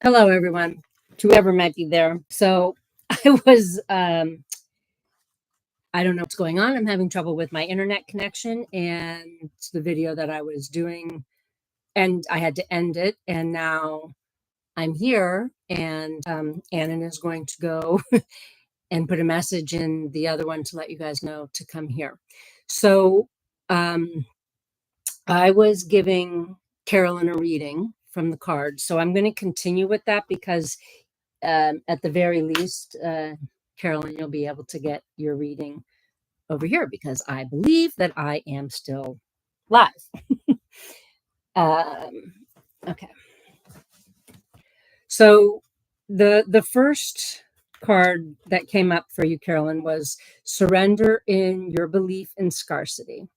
Hello, everyone, to whoever might be there. So I was, I don't know what's going on. I'm having trouble with my internet connection and the video that I was doing, and I had to end it. And now I'm here, and Annan is going to go and put a message in the other one to let you guys know to come here. So um, I was giving Carolyn a reading from the card. So I'm going to continue with that because at the very least, Carolyn, you'll be able to get your reading over here because I believe that I am still live. um, okay. So the first card that came up for you, Carolyn, was surrender in your belief in scarcity.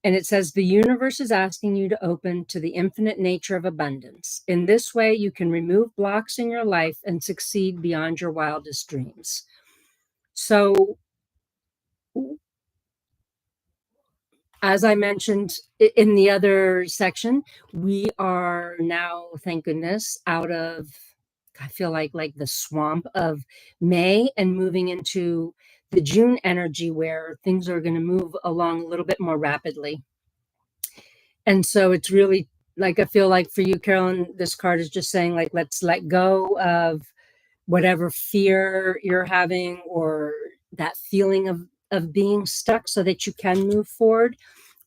And it says the universe is asking you to open to the infinite nature of abundance. In this way, you can remove blocks in your life and succeed beyond your wildest dreams. So, as I mentioned in the other section, we are now, thank goodness, out of, I feel like the swamp of May and moving into the June energy where things are going to move along a little bit more rapidly. And so it's really like, I feel like for you, Carolyn, this card is just saying, like, let's let go of whatever fear you're having or that feeling of being stuck so that you can move forward.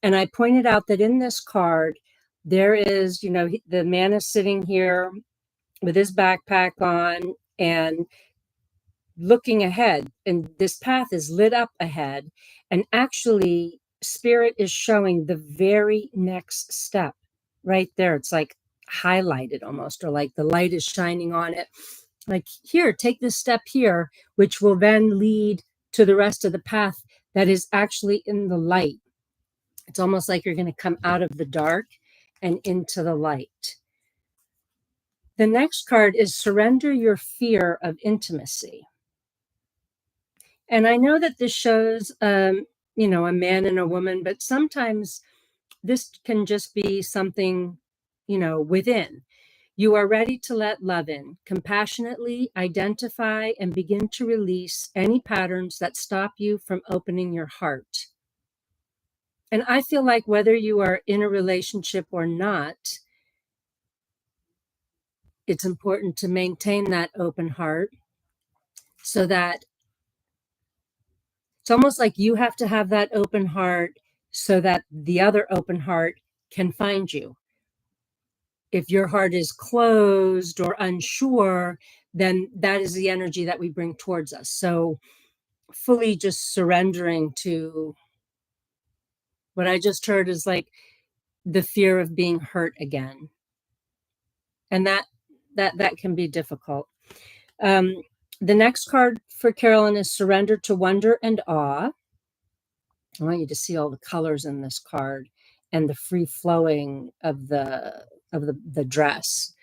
And I pointed out that in this card, there is, the man is sitting here with his backpack on and looking ahead, and this path is lit up ahead. And actually, Spirit is showing the very next step right there. It's like highlighted almost, or like the light is shining on it. Like, here, take this step here, which will then lead to the rest of the path that is actually in the light. It's almost like you're going to come out of the dark and into the light. The next card is surrender your fear of intimacy. And I know that this shows, a man and a woman, but sometimes this can just be something, within. You are ready to let love in, compassionately identify and begin to release any patterns that stop you from opening your heart. And I feel like whether you are in a relationship or not, it's important to maintain that open heart so that it's almost like you have to have that open heart so that the other open heart can find you. If your heart is closed or unsure, then that is the energy that we bring towards us. So fully just surrendering to what I just heard is like the fear of being hurt again. And that can be difficult. The next card for Carolyn is surrender to wonder and awe. I want you to see all the colors in this card and the free flowing of the dress.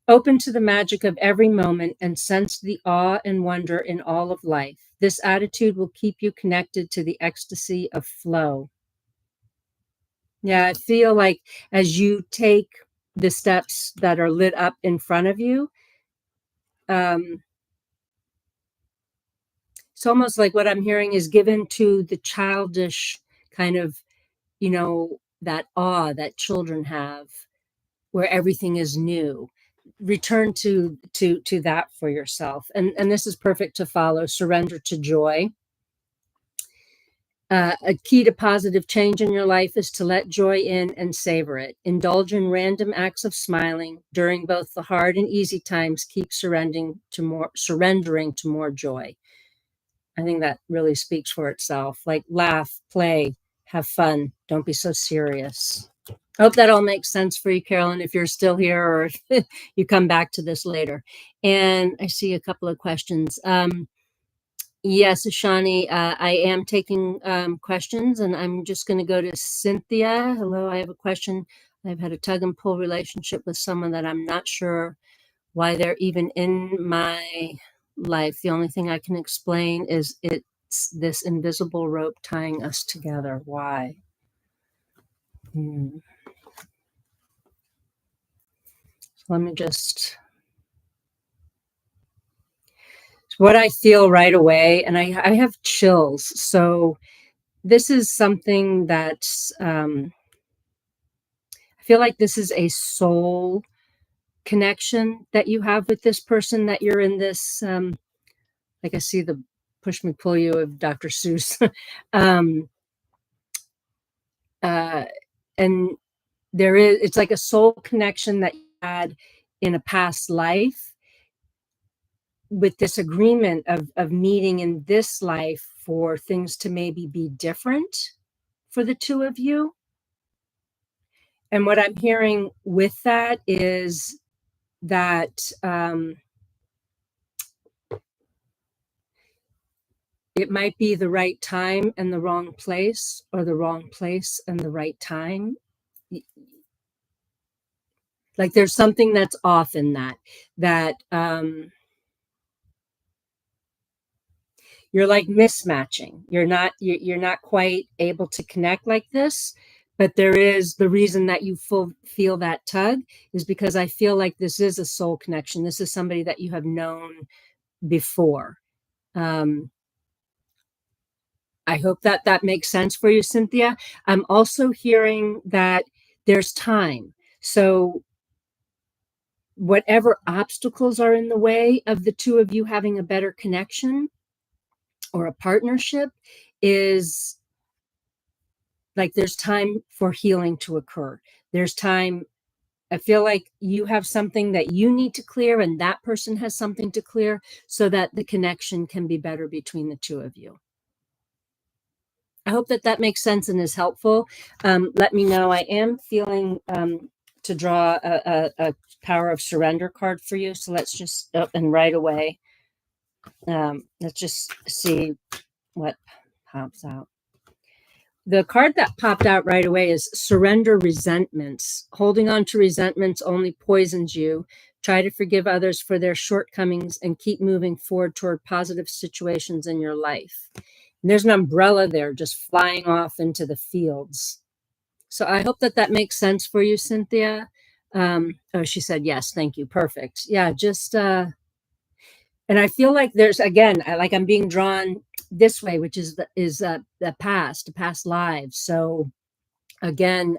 Open to the magic of every moment and sense the awe and wonder in all of life. This attitude will keep you connected to the ecstasy of flow. Yeah, I feel like as you take the steps that are lit up in front of you, it's almost like what I'm hearing is given to the childish kind of, that awe that children have where everything is new. Return to that for yourself. And this is perfect to follow. Surrender to joy. A key to positive change in your life is to let joy in and savor it. Indulge in random acts of smiling during both the hard and easy times. Keep surrendering to more joy. I think that really speaks for itself. Like, laugh, play, have fun. Don't be so serious. I hope that all makes sense for you, Carolyn, if you're still here or if you come back to this later. And I see a couple of questions. Yes, Ashani, I am taking questions, and I'm just going to go to Cynthia. Hello, I have a question. I've had a tug and pull relationship with someone that I'm not sure why they're even in my life. The only thing I can explain is it's this invisible rope tying us together. Why? Let me just, what I feel right away, and I have chills. So this is something that's, I feel like this is a soul connection that you have with this person that you're in this, like I see the push me pull you of Dr. Seuss. um, uh, and it's like a soul connection that you had in a past life with this agreement of meeting in this life for things to maybe be different for the two of you. And what I'm hearing with that is that it might be the right time and the wrong place, or the wrong place and the right time. Like there's something that's off in that you're like mismatching. You're not quite able to connect like this, but there is the reason that you feel that tug is because I feel like this is a soul connection. This is somebody that you have known before. Um, I hope that that makes sense for you, Cynthia. I'm also hearing that there's time. So whatever obstacles are in the way of the two of you having a better connection or a partnership is like there's time for healing to occur. There's time. I feel like you have something that you need to clear, and that person has something to clear so that the connection can be better between the two of you. I hope that that makes sense and is helpful. Let me know. I am feeling to draw a power of surrender card for you. So let's just, oh, and right away, let's just see what pops out. The card that popped out right away is surrender resentments. Holding on to resentments only poisons you. Try to forgive others for their shortcomings and keep moving forward toward positive situations in your life. And there's an umbrella there just flying off into the fields. So I hope that that makes sense for you, Cynthia. Oh, she said yes. Thank you. Perfect. Yeah, just and I feel like there's again, like I'm being drawn this way, which is the past lives. So again,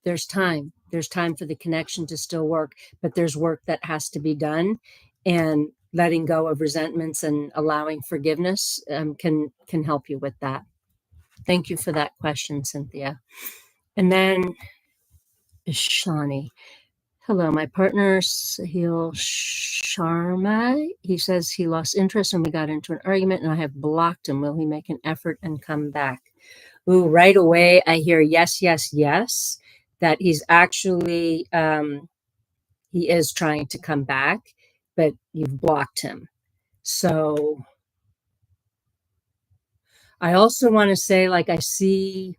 there's time for the connection to still work, but there's work that has to be done, and letting go of resentments and allowing forgiveness can help you with that. Thank you for that question, Cynthia. And then Shani. Hello, my partner, Sahil Sharma. He says he lost interest and we got into an argument and I have blocked him. Will he make an effort and come back? Ooh, right away, I hear yes, yes, yes, that he's actually, he is trying to come back, but you've blocked him. So I also want to say, like, I see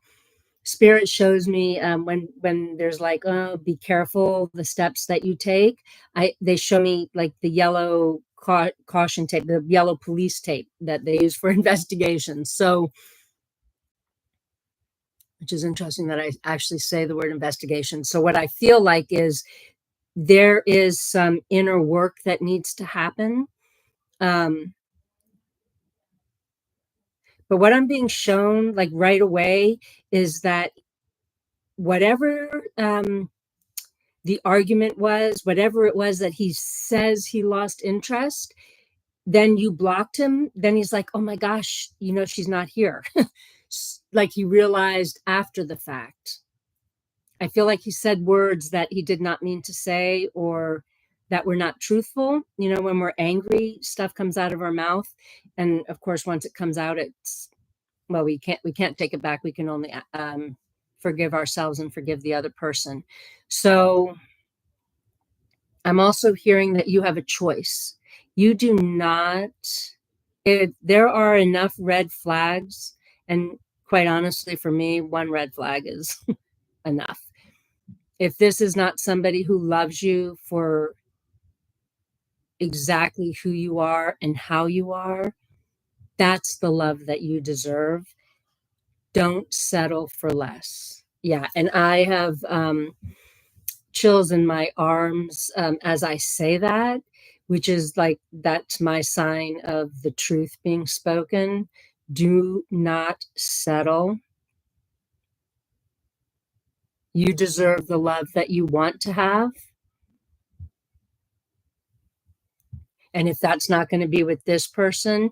spirit shows me when there's like, oh, be careful the steps that you take. They show me like the yellow caution tape, the yellow police tape that they use for investigations. So which is interesting that I actually say the word investigation. So what I feel like is there is some inner work that needs to happen. um but what I'm being shown like right away is that whatever the argument was, whatever it was that he says he lost interest, then you blocked him. Then he's like, oh my gosh, she's not here. Like he realized after the fact. I feel like he said words that he did not mean to say or that were not truthful. When we're angry, stuff comes out of our mouth. And of course, once it comes out, it's, well, we can't take it back. We can only forgive ourselves and forgive the other person. So I'm also hearing that you have a choice. You do not, there are enough red flags. And quite honestly, for me, one red flag is enough. If this is not somebody who loves you for exactly who you are and how you are, that's the love that you deserve. Don't settle for less. Yeah. And I have chills in my arms as I say that, which is like that's my sign of the truth being spoken. Do not settle. You deserve the love that you want to have. And if that's not going to be with this person,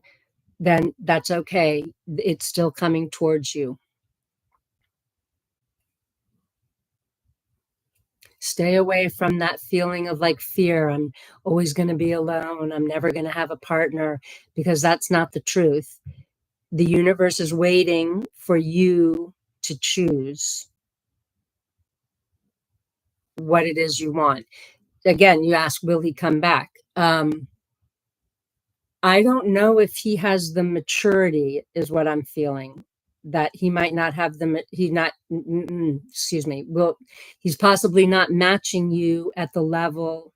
then that's okay. It's still coming towards you. Stay away from that feeling of like fear. I'm always going to be alone. I'm never going to have a partner, because that's not the truth. The universe is waiting for you to choose what it is you want. Again, you ask, will he come back? I don't know if he has the maturity, is what I'm feeling. That he might not have he not, excuse me, well, he's possibly not matching you at the level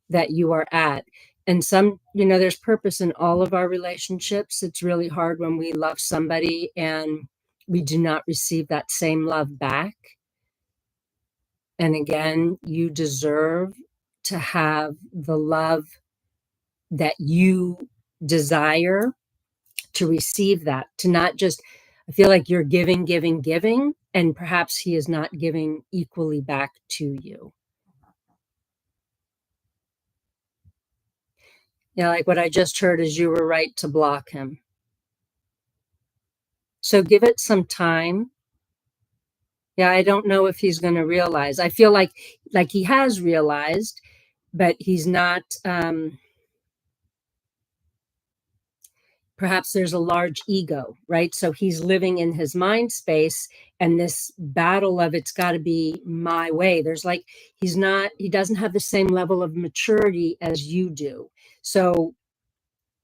that you are at. And there's purpose in all of our relationships. It's really hard when we love somebody and we do not receive that same love back. And again, you deserve to have the love that you desire, to receive that, to not just, I feel like you're giving, giving, giving, and perhaps he is not giving equally back to you. Yeah, like what I just heard is you were right to block him. So give it some time. Yeah, I don't know if he's going to realize. I feel like he has realized, but he's not. Perhaps there's a large ego, right? So he's living in his mind space, and this battle of it's got to be my way. There's like he doesn't have the same level of maturity as you do. So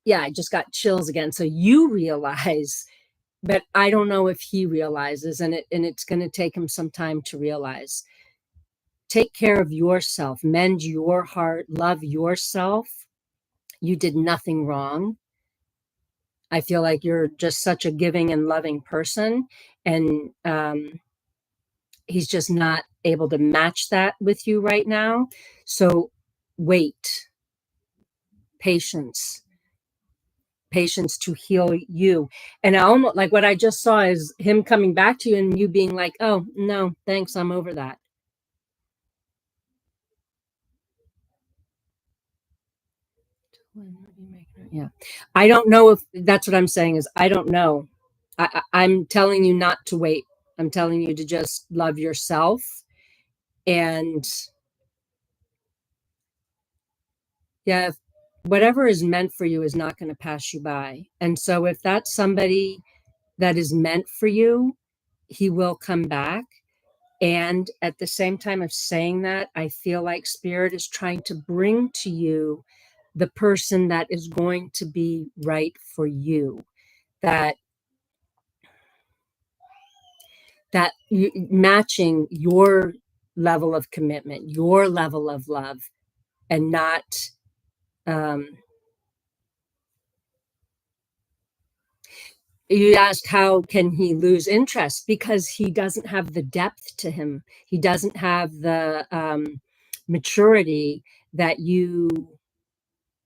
yeah, I just got chills again. So you realize, but I don't know if he realizes, and it's going to take him some time to realize. Take care of yourself, mend your heart, love yourself. You did nothing wrong. I feel like you're just such a giving and loving person, and he's just not able to match that with you right now. So wait, patience, patience to heal you. And I almost like what I just saw is him coming back to you and you being like, oh, no, thanks, I'm over that. Yeah. I don't know if that's what I'm saying is I don't know. I'm telling you not to wait. I'm telling you to just love yourself, and yeah, whatever is meant for you is not going to pass you by. And so if that's somebody that is meant for you, he will come back. And at the same time of saying that, I feel like spirit is trying to bring to you the person that is going to be right for you. That matching your level of commitment, your level of love, and not um, you ask how can he lose interest, because he doesn't have the depth to him. He doesn't have the maturity that you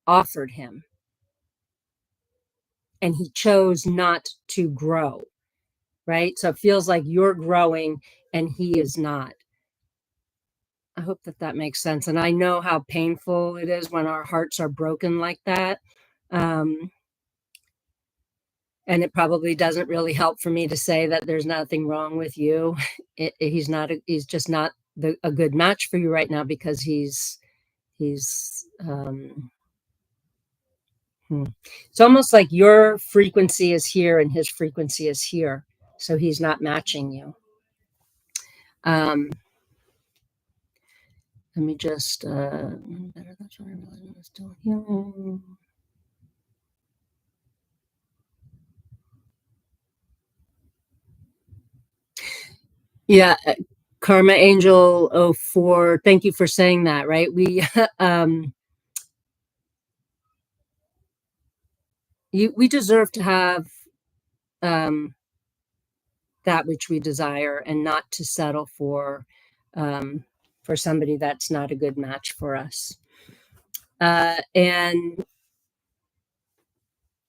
offered him, and he chose not to grow, right? So it feels like you're growing and he is not. I hope that makes sense. And I know how painful it is when our hearts are broken like that. Um, and it probably doesn't really help for me to say that there's nothing wrong with you. He's just not a good match for you right now, because he's it's almost like your frequency is here and his frequency is here. So he's not matching you. Um, let me just still healing. Yeah, Karma Angel 04. Thank you for saying that, right? We deserve to have um that which we desire, and not to settle for for somebody that's not a good match for us. And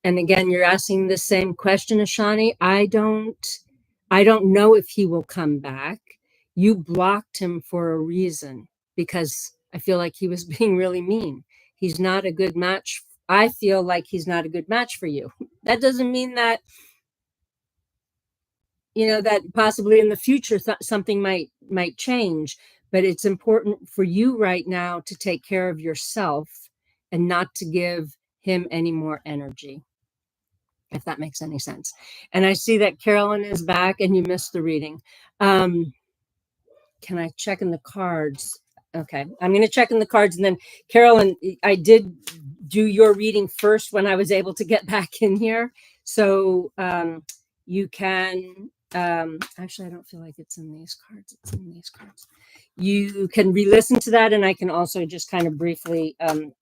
again, you're asking the same question, Ashani. I don't know if he will come back. You blocked him for a reason, because I feel like he was being really mean. He's not a good match. I feel like he's not a good match for you. That doesn't mean that, that possibly in the future something might change, but it's important for you right now to take care of yourself and not to give him any more energy, if that makes any sense. And I see that Carolyn is back and you missed the reading. Can I check in the cards? Okay, I'm going to check in the cards, and then Carolyn, I did do your reading first when I was able to get back in here. So you can, actually, I don't feel like it's in these cards. It's in these cards. You can re-listen to that, and I can also just kind of briefly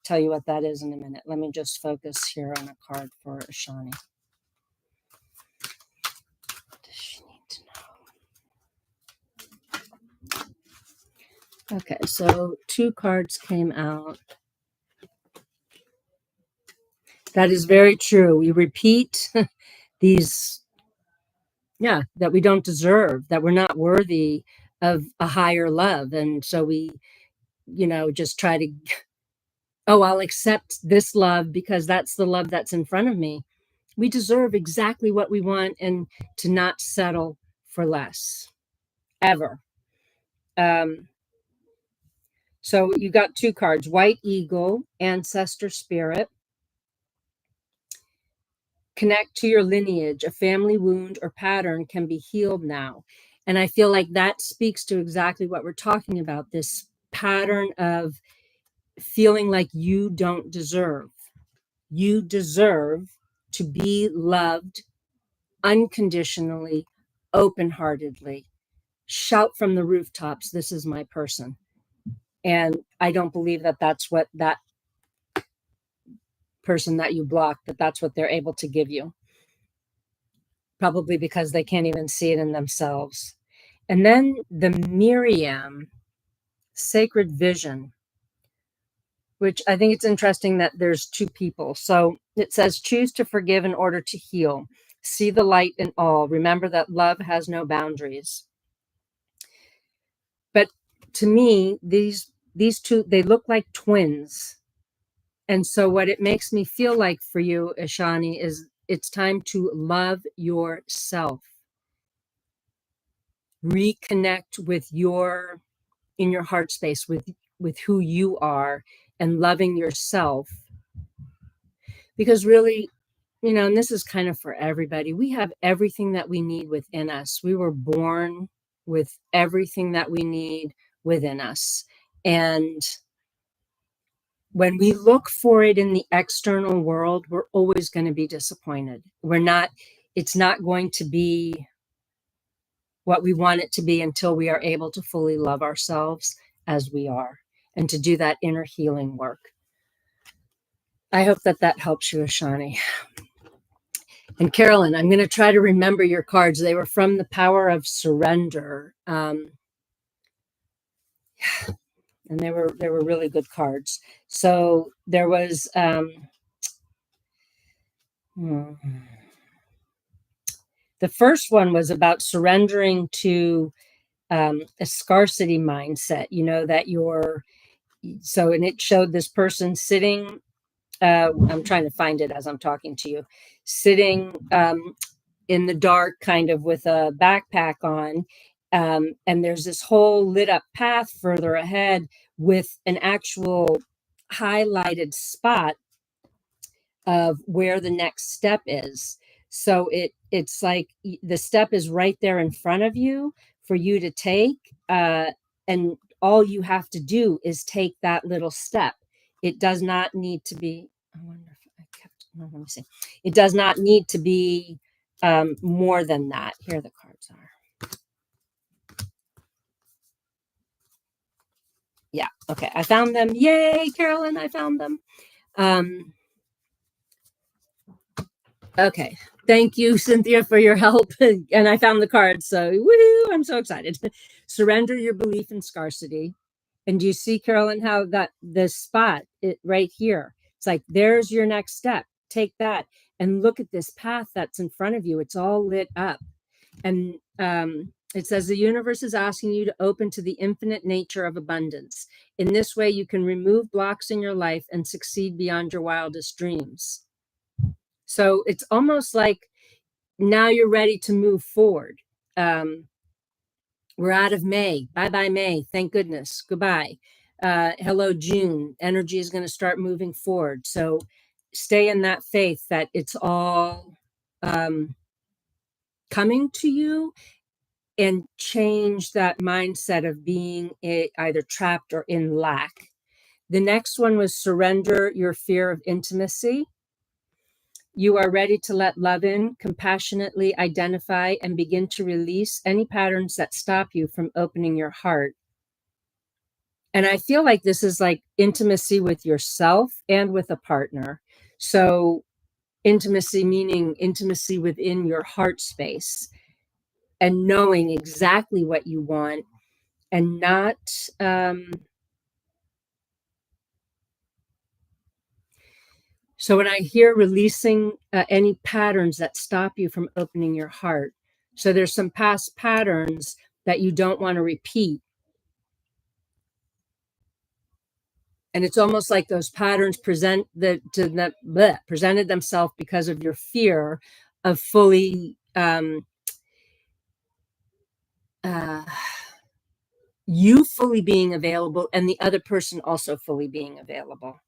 tell you what that is in a minute. Let me just focus here on a card for Ashani. What does she need to know? Okay, so 2 cards came out. That is very true. We repeat these, that we don't deserve, that we're not worthy of a higher love. And so we, just try to, I'll accept this love because that's the love that's in front of me. We deserve exactly what we want, and to not settle for less, ever. So you got 2 cards, White Eagle, Ancestor Spirit. Connect to your lineage. A family wound or pattern can be healed now. And I feel like that speaks to exactly what we're talking about, this pattern of feeling like you don't deserve. You deserve to be loved unconditionally, open-heartedly. Shout from the rooftops, this is my person. And I don't believe that that's what that person that you blocked, that's what they're able to give you. Probably because they can't even see it in themselves. And then the Miriam, Sacred Vision, which I think it's interesting that there's 2 people. So it says, choose to forgive in order to heal. See the light in all. Remember that love has no boundaries. But to me, these 2, they look like twins. And so what it makes me feel like for you, Ashani, is it's time to love yourself. Reconnect with in your heart space with who you are, and loving yourself. Because really, and this is kind of for everybody, we have everything that we need within us. We were born with everything that we need within us. And when we look for it in the external world, we're always going to be disappointed. It's not going to be what we want it to be until we are able to fully love ourselves as we are, and to do that inner healing work. I hope that helps you, Ashani. And Carolyn, I'm going to try to remember your cards. They were from the Power of Surrender. And they were really good cards. So there was the first one was about surrendering to a scarcity mindset, that and it showed this person sitting, I'm trying to find it as I'm talking to you, sitting in the dark, kind of with a backpack on. And there's this whole lit up path further ahead with an actual highlighted spot of where the next step is. So it's like the step is right there in front of you for you to take. And all you have to do is take that little step. It does not need to be, I wonder if I kept, let me see. It does not need to be more than that. Here the cards are. Yeah. Okay. I found them. Yay, Carolyn. I found them. Okay. Thank you, Cynthia, for your help. And I found the cards. So woohoo, I'm so excited. Surrender your belief in scarcity. And do you see, Carolyn, how that this spot right here, it's like, there's your next step. Take that and look at this path that's in front of you. It's all lit up. And it says the universe is asking you to open to the infinite nature of abundance. In this way, you can remove blocks in your life and succeed beyond your wildest dreams. So it's almost like now you're ready to move forward. We're out of May. Bye-bye, May. Thank goodness. Goodbye. Hello, June. Energy is going to start moving forward. So stay in that faith that it's all coming to you, and change that mindset of being either trapped or in lack. The next one was surrender your fear of intimacy. You are ready to let love in, compassionately identify, and begin to release any patterns that stop you from opening your heart. And I feel like this is like intimacy with yourself and with a partner. So intimacy meaning intimacy within your heart space, and knowing exactly what you want, and not so when I hear releasing any patterns that stop you from opening your heart, so there's some past patterns that you don't want to repeat. And it's almost like those patterns presented themselves because of your fear of fully you fully being available and the other person also fully being available.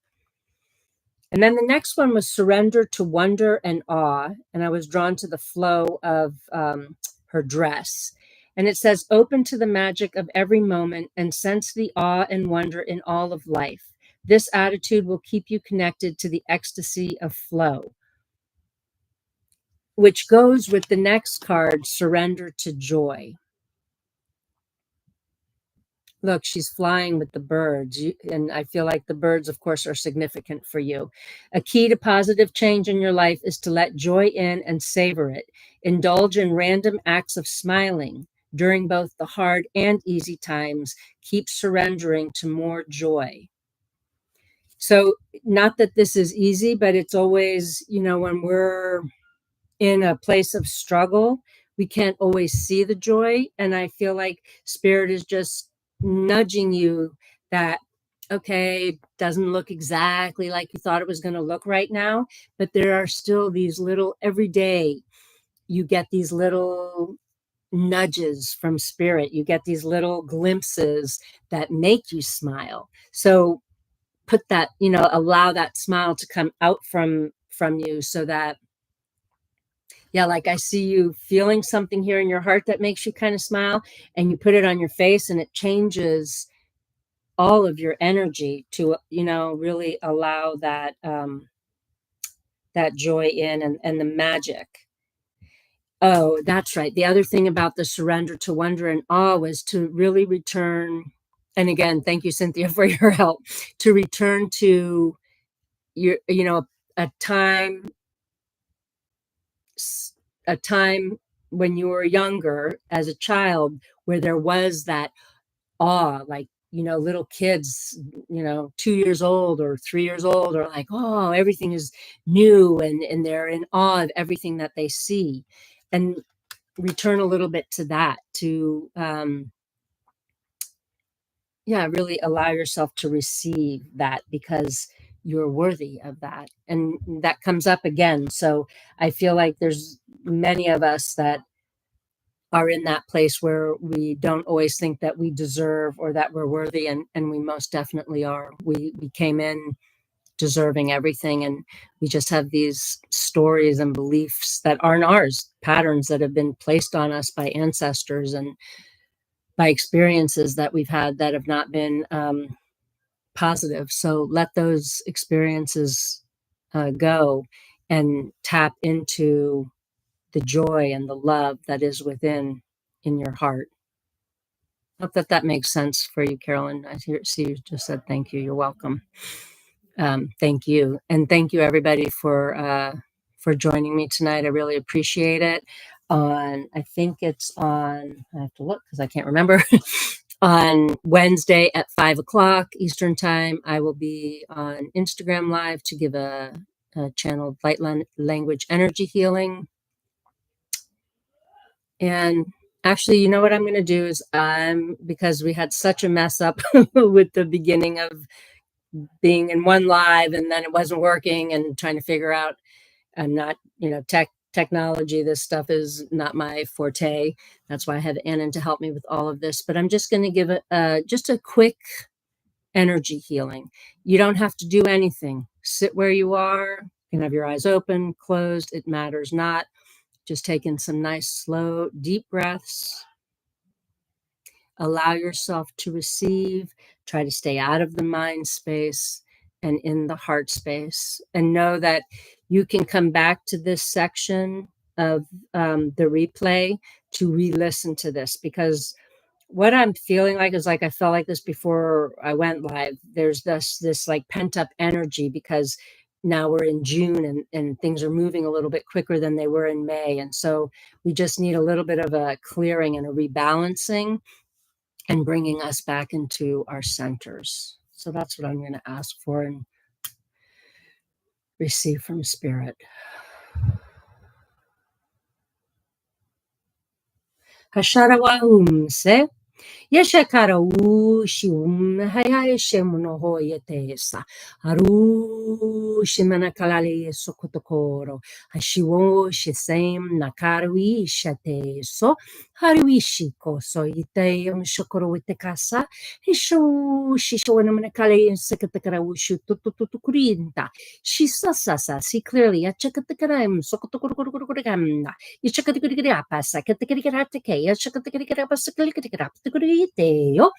And then the next one was surrender to wonder and awe. And I was drawn to the flow of her dress. And it says, open to the magic of every moment and sense the awe and wonder in all of life. This attitude will keep you connected to the ecstasy of flow, which goes with the next card, surrender to joy. Look, she's flying with the birds. And I feel like the birds, of course, are significant for you. A key to positive change in your life is to let joy in and savor it. Indulge in random acts of smiling during both the hard and easy times. Keep surrendering to more joy. So not that this is easy, but it's always, when we're in a place of struggle, we can't always see the joy. And I feel like Spirit is just nudging you that, okay, doesn't look exactly like you thought it was going to look right now, but there are still these little, every day you get these little nudges from Spirit. You get these little glimpses that make you smile. So put that, allow that smile to come out from you, so that, yeah, like I see you feeling something here in your heart that makes you kind of smile, and you put it on your face, and it changes all of your energy to, really allow that that joy in, and the magic. Oh, that's right. The other thing about the surrender to wonder and awe was to really return. And again, thank you, Cynthia, for your help, to return to your, a time when you were younger as a child, where there was that awe, like, little kids, 2 years old or 3 years old are like, oh, everything is new, and they're in awe of everything that they see. And return a little bit to that, to really allow yourself to receive that, because you're worthy of that. And that comes up again. So I feel like there's many of us that are in that place where we don't always think that we deserve or that we're worthy, and we most definitely are. We came in deserving everything, and we just have these stories and beliefs that aren't ours, patterns that have been placed on us by ancestors and by experiences that we've had that have not been positive. So let those experiences go, and tap into the joy and the love that is within in your heart. Hope that makes sense for you, Carolyn. See you just said thank you. You're welcome. Thank you. And thank you, everybody, for joining me tonight. I really appreciate it. I think it's on, I have to look because I can't remember. On Wednesday at 5 o'clock Eastern Time, I will be on Instagram Live to give a channeled light language energy healing. And actually, you know what I'm going to do is because we had such a mess up with the beginning of being in one live and then it wasn't working and trying to figure out, I'm not, technology, this stuff is not my forte. That's why I have Annan to help me with all of this. But I'm just going to give just a quick energy healing. You don't have to do anything. Sit where you are. You can have your eyes open, closed. It matters not. Just taking some nice, slow, deep breaths. Allow yourself to receive. Try to stay out of the mind space and in the heart space. And know that you can come back to this section of the replay to re-listen to this, because what I'm feeling like is like I felt like this before I went live. There's this like pent up energy because now we're in June and things are moving a little bit quicker than they were in May. And so we just need a little bit of a clearing and a rebalancing and bringing us back into our centers. So that's what I'm going to ask for and receive from Spirit. Hasharawahumse. Yeshakara shum hayai shemuno hoyetesa. Haru shimana kalali sokotokoro. Hashiwo shisem nakarui shate so. Haruishi koso ite shokoro witekasa. Hisho shishoanamanakale sekatakara wushu tututukurinta. Shisasasa, see clearly. Achakatakaram sokotokorokorokorokamna. Yachakatakariapa sakatakaratake. Yachakatakariapa sakalikaraptakari. Yo,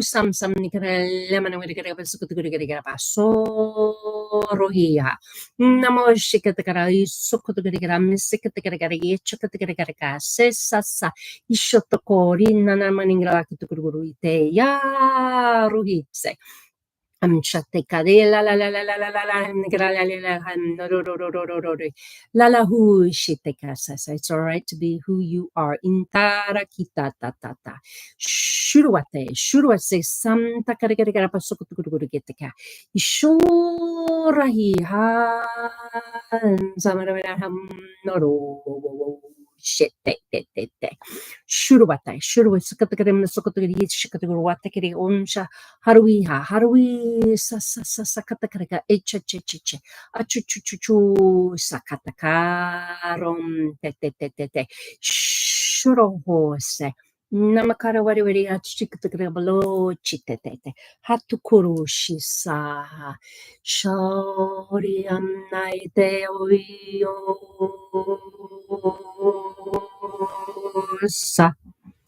sam Namo shikatakara isokotogarigara misikatagarigara yechakatagarigara sesasa ishotokori nanamaningra kutukuru ite ya ruhitse. Amchatekadela la la la la la la la nigra la la la la hu shitekasasa. It's all right to be who you are. Intara kita ta ta ta. Shuruate samta karigarigara pasokutuguru geteka. Ishurahi han samaravera ham noro. Shit, Shurubatai, Shuru, Sakatagram, Sokotari, Shikataguatakari, Onsha, Harui, Sakatakaraka, Echachiche, Achuchuchu, Sakatakarom, Tete, Shurohose. Namakara wari achikatagrabalo chitete hatukuru shisa shori amnaite oyo sa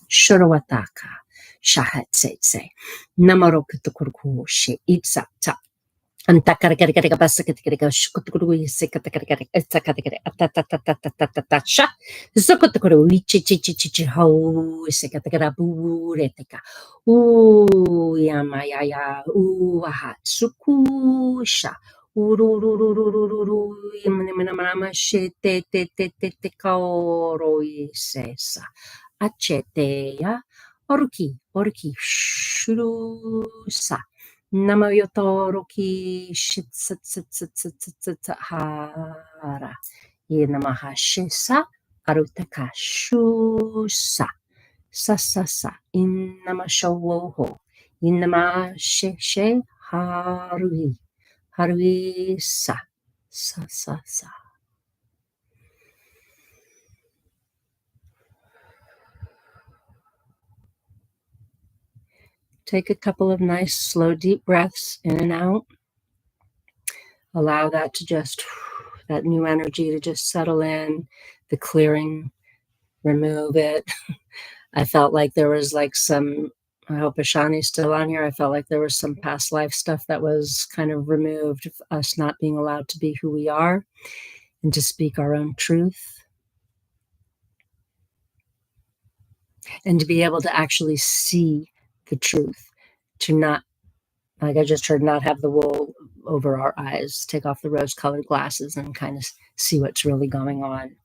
shorowataka shahatsetse namarokutukurku shi itsa ta Antakarikarikarika basakatikariga shukutukuru sekatakarikari etsakatikari atatatatatatatata zokotukuru wichichichichi ho sekatakara bureteka yamayaya aha sukusha ururururururu imanamanama shete te kaoro isesa acheteya orki shurusa Namayotoroki shitsatsatsatsatsatsatsahara. Yenamahashisa arutaka shusa. Sasasa. Inamashawoho. Inamasheshe harui. Harui sa. Sasasa. Take a couple of nice, slow, deep breaths in and out. Allow that that new energy to just settle in, the clearing, remove it. I felt like there was like I hope Ashani's still on here. I felt like there was some past life stuff that was kind of removed, us not being allowed to be who we are. and to speak our own truth, and to be able to actually see the truth, to not, like I just heard, not have the wool over our eyes, take off the rose colored glasses and kind of see what's really going on.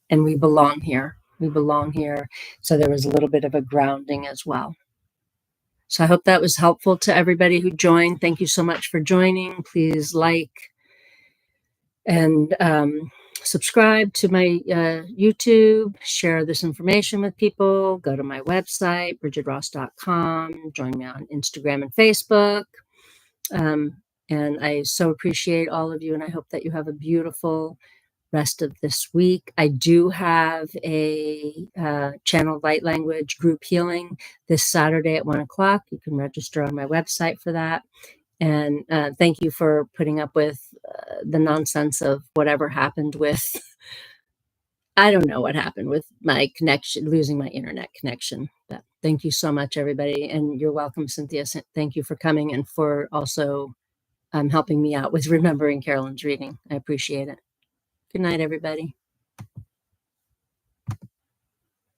And we belong here. We belong here. So there was a little bit of a grounding as well. So I hope that was helpful to everybody who joined. Thank you so much for joining. Please like and subscribe to my YouTube, share this information with people, go to my website, brigidross.com, join me on Instagram and Facebook. And I so appreciate all of you, and I hope that you have a beautiful rest of this week. I do have a channel light language group healing this Saturday at 1:00. You can register on my website for that. And thank you for putting up with the nonsense of whatever happened with, I don't know what happened with my connection, losing my internet connection. But thank you so much, everybody. And you're welcome, Cynthia. Thank you for coming and for also helping me out with remembering Carolyn's reading. I appreciate it. Good night, everybody.